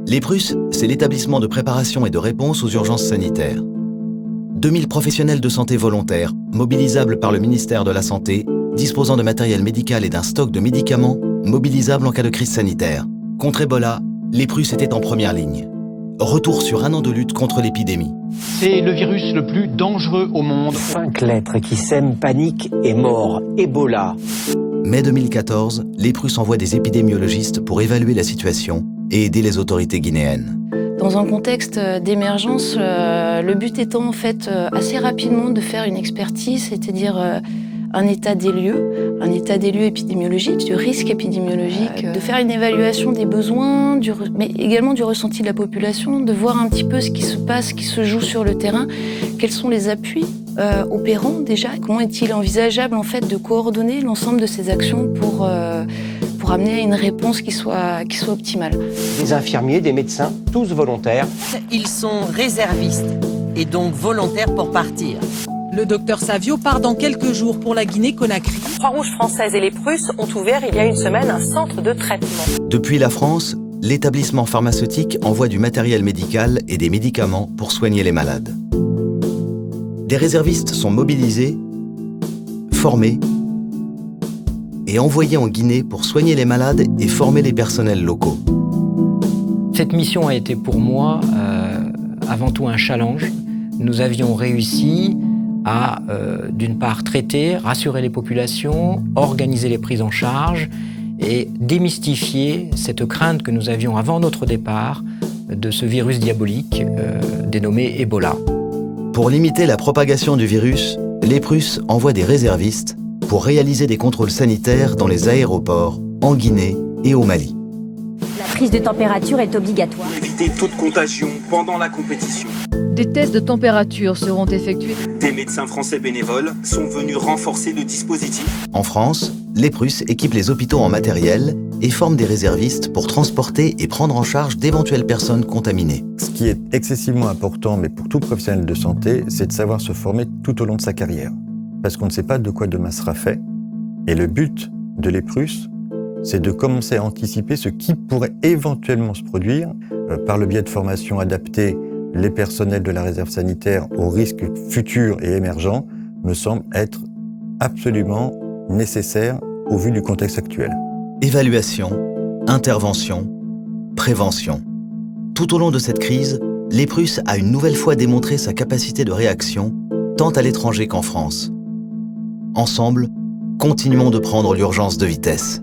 L'EPRUS, c'est l'établissement de préparation et de réponse aux urgences sanitaires. 2000 professionnels de santé volontaires, mobilisables par le ministère de la Santé, disposant de matériel médical et d'un stock de médicaments, mobilisables en cas de crise sanitaire. Contre Ebola, l'EPRUS était en première ligne. Retour sur un an de lutte contre l'épidémie. C'est le virus le plus dangereux au monde. 5 lettres qui sèment panique et mort. Ebola. Mai 2014, l'EPRUS envoie des épidémiologistes pour évaluer la situation et aider les autorités guinéennes. Dans un contexte d'émergence, le but étant en fait assez rapidement de faire une expertise, c'est-à-dire un état des lieux épidémiologique, du risque épidémiologique, de faire une évaluation des besoins, mais également du ressenti de la population, de voir un petit peu ce qui se passe, ce qui se joue sur le terrain, quels sont les appuis opérants déjà, comment est-il envisageable en fait de coordonner l'ensemble de ces actions pour amener à une réponse qui soit optimale. Des infirmiers, des médecins, tous volontaires. Ils sont réservistes et donc volontaires pour partir. Le docteur Savio part dans quelques jours pour la Guinée-Conakry. Croix-Rouge française et les Prusses ont ouvert il y a une semaine un centre de traitement. Depuis la France, l'établissement pharmaceutique envoie du matériel médical et des médicaments pour soigner les malades. Des réservistes sont mobilisés, formés et envoyés en Guinée pour soigner les malades et former les personnels locaux. Cette mission a été pour moi avant tout un challenge. Nous avions réussi à, d'une part, traiter, rassurer les populations, organiser les prises en charge et démystifier cette crainte que nous avions avant notre départ de ce virus diabolique dénommé Ebola. Pour limiter la propagation du virus, l'EPRUS envoie des réservistes pour réaliser des contrôles sanitaires dans les aéroports, en Guinée et au Mali. La prise de température est obligatoire. Éviter toute contagion pendant la compétition. Des tests de température seront effectués. Des médecins français bénévoles sont venus renforcer le dispositif. En France, l'EPRUS équipe les hôpitaux en matériel et forme des réservistes pour transporter et prendre en charge d'éventuelles personnes contaminées. Ce qui est excessivement important, mais pour tout professionnel de santé, c'est de savoir se former tout au long de sa carrière. Parce qu'on ne sait pas de quoi demain sera fait. Et le but de l'EPRUS, c'est de commencer à anticiper ce qui pourrait éventuellement se produire par le biais de formations adaptées. Les personnels de la réserve sanitaire aux risques futurs et émergents me semble être absolument nécessaire au vu du contexte actuel. Évaluation, intervention, prévention. Tout au long de cette crise, l'EPRUS a une nouvelle fois démontré sa capacité de réaction, tant à l'étranger qu'en France. Ensemble, continuons de prendre l'urgence de vitesse.